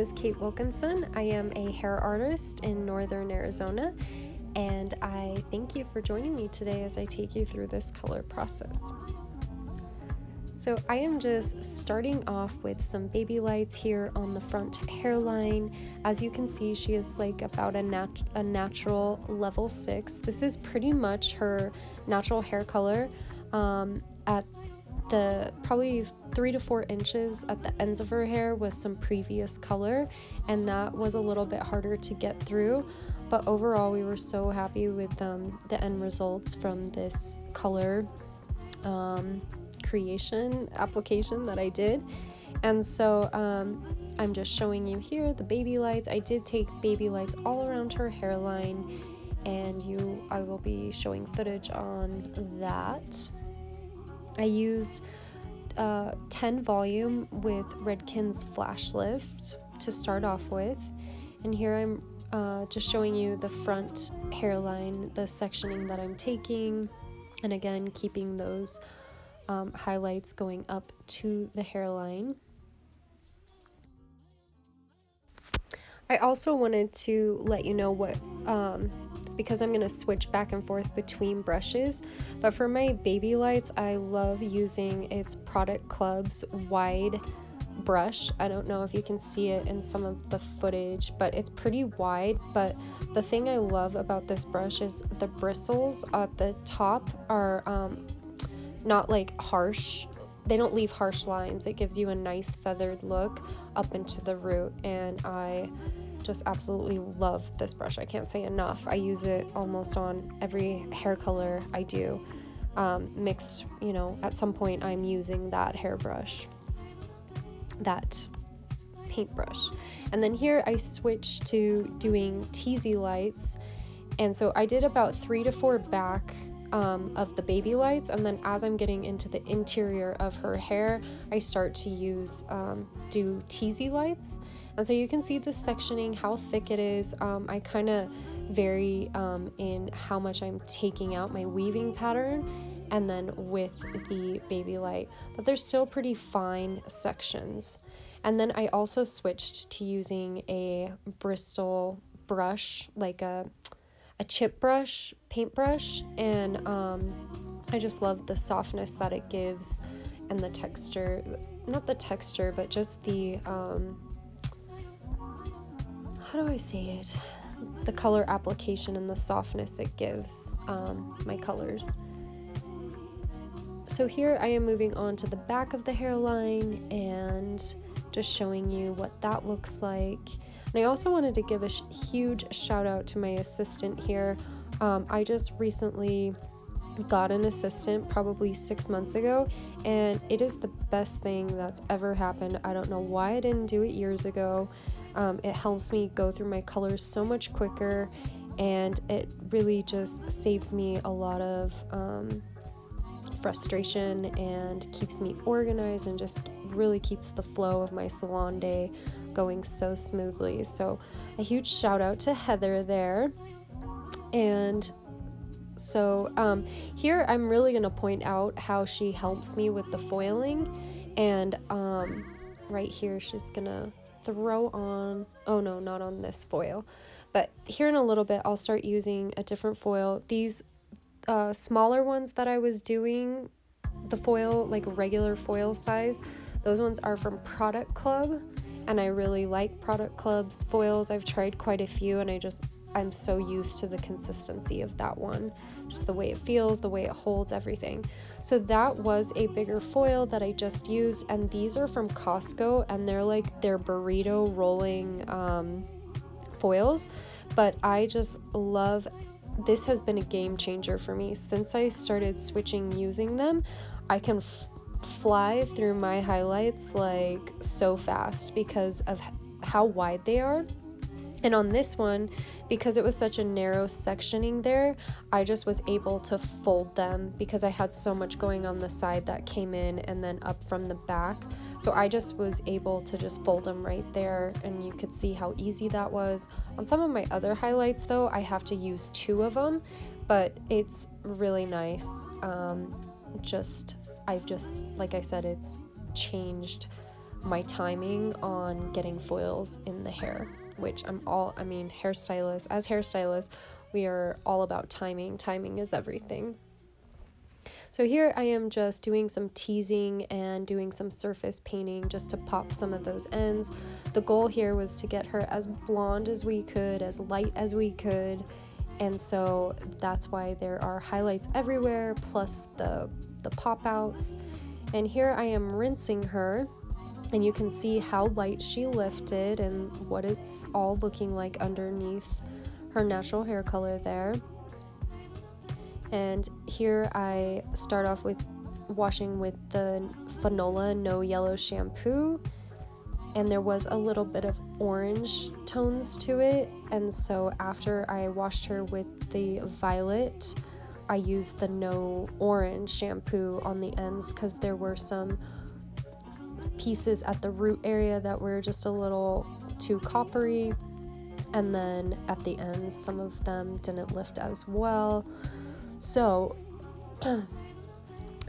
is Kate Wilkinson. I am a hair artist in Northern Arizona, and I thank you for joining me today as I take you through this color process. So I am just starting off with some baby lights here on the front hairline. As you can see, she is like about a natural level 6. This is pretty much her natural hair color at the probably 3 to 4 inches at the ends of her hair was some previous color, and that was a little bit harder to get through, but overall we were so happy with the end results from this color creation application that I did. And so I'm just showing you here the baby lights. I did take baby lights all around her hairline, and I will be showing footage on that. I used 10 volume with Redken's Flash Lift to start off with, and here I'm just showing you the front hairline, the sectioning that I'm taking, and again keeping those highlights going up to the hairline. I also wanted to let you know what because I'm going to switch back and forth between brushes, but for my baby lights I love using its Product Club's wide brush. I don't know if you can see it in some of the footage, but it's pretty wide. But the thing I love about this brush is the bristles at the top are not like harsh. They don't leave harsh lines. It gives you a nice feathered look up into the root, and I just absolutely love this brush. I can't say enough. I use it almost on every hair color I do. Mixed, at some point I'm using that hairbrush, that paintbrush. And then here I switched to doing Teasylights, and so I did about 3 to 4 back of the baby lights, and then as I'm getting into the interior of her hair, I start to do Teasylights. And so you can see the sectioning, how thick it is. I kind of vary in how much I'm taking out my weaving pattern and then with the baby light, but they're still pretty fine sections. And then I also switched to using a Bristol brush, like a chip brush, paintbrush, and I just love the softness that it gives and the texture, not the texture, but just the how do I say it? The color application and the softness it gives my colors. So here I am moving on to the back of the hairline and just showing you what that looks like. And I also wanted to give a huge shout out to my assistant here. I just recently got an assistant probably 6 months ago, and it is the best thing that's ever happened. I don't know why I didn't do it years ago. It helps me go through my colors so much quicker, and it really just saves me a lot of frustration and keeps me organized and just really keeps the flow of my salon day going so smoothly. So a huge shout out to Heather there. And so here I'm really going to point out how she helps me with the foiling, and right here she's gonna throw on, oh no, not on this foil, but here in a little bit I'll start using a different foil. These smaller ones that I was doing, the foil, like regular foil size, those ones are from Product Club, and I really like Product Club's foils. I've tried quite a few, and I'm so used to the consistency of that one, just the way it feels, the way it holds everything. So that was a bigger foil that I just used, and these are from Costco, and they're like their burrito rolling foils, but I just love, this has been a game changer for me. Since I started switching using them, I can fly through my highlights like so fast because of how wide they are. And on this one, because it was such a narrow sectioning there, I just was able to fold them because I had so much going on the side that came in and then up from the back. So I just was able to just fold them right there, and you could see how easy that was. On some of my other highlights though, I have to use 2 of them, but it's really nice. I've just, like I said, it's changed my timing on getting foils in the hair, which hairstylists, we are all about timing. Timing is everything. So here I am just doing some teasing and doing some surface painting just to pop some of those ends. The goal here was to get her as blonde as we could, as light as we could, and so that's why there are highlights everywhere, plus the pop outs. And here I am rinsing her, and you can see how light she lifted and what it's all looking like underneath her natural hair color there. And here I start off with washing with the Fanola No Yellow shampoo, and there was a little bit of orange tones to it, and so after I washed her with the violet, I used the No Orange shampoo on the ends because there were some pieces at the root area that were just a little too coppery, and then at the ends some of them didn't lift as well. So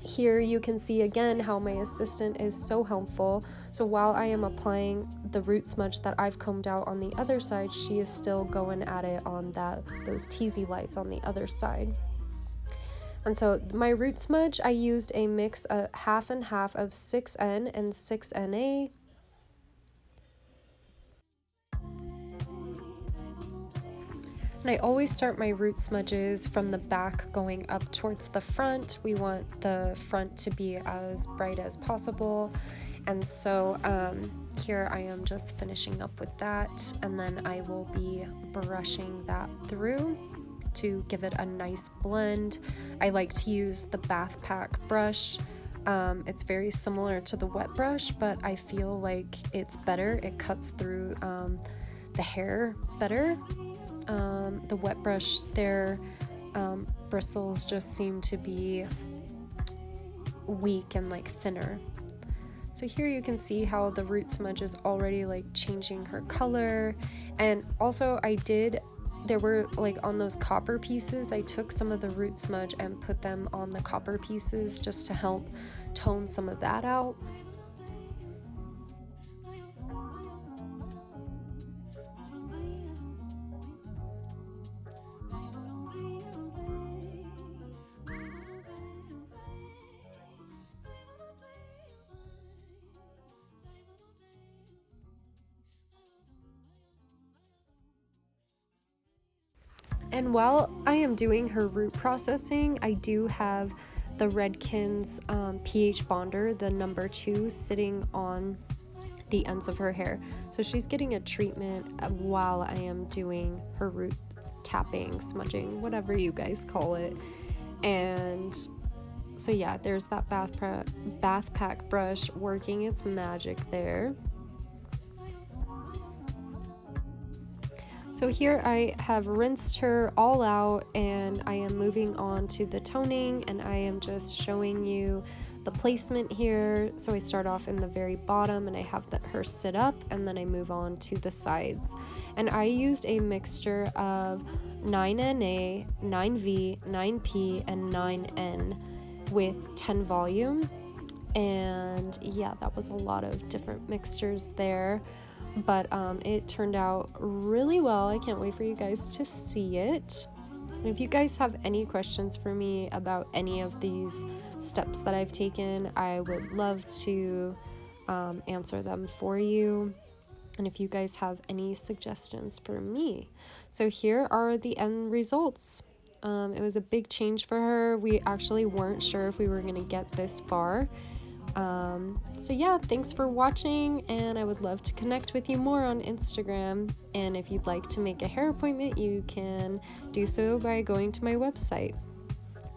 here you can see again how my assistant is so helpful. So while I am applying the root smudge that I've combed out on the other side, she is still going at it on those Teasylights on the other side. And so my root smudge, I used a mix, half and half of 6N and 6NA. And I always start my root smudges from the back going up towards the front. We want the front to be as bright as possible. And so here I am just finishing up with that, and then I will be brushing that through to give it a nice blend. I like to use the bath pack brush. It's very similar to the wet brush, but I feel like it's better. It cuts through the hair better. The wet brush, their bristles just seem to be weak and like thinner. So here you can see how the root smudge is already like changing her color. And also there were like on those copper pieces, I took some of the root smudge and put them on the copper pieces just to help tone some of that out. And while I am doing her root processing, I do have the Redken's pH bonder, the number 2, sitting on the ends of her hair. So she's getting a treatment while I am doing her root tapping, smudging, whatever you guys call it. And so yeah, there's that bath pack brush working its magic there. So here I have rinsed her all out, and I am moving on to the toning, and I am just showing you the placement here. So I start off in the very bottom and I have her sit up, and then I move on to the sides. And I used a mixture of 9NA, 9V, 9P, and 9N with 10 volume. And yeah, that was a lot of different mixtures there. But it turned out really well. I can't wait for you guys to see it. And if you guys have any questions for me about any of these steps that I've taken, I would love to answer them for you. And if you guys have any suggestions for me. So here are the end results. It was a big change for her. We actually weren't sure if we were going to get this far. So yeah, thanks for watching, and I would love to connect with you more on Instagram. And if you'd like to make a hair appointment, you can do so by going to my website.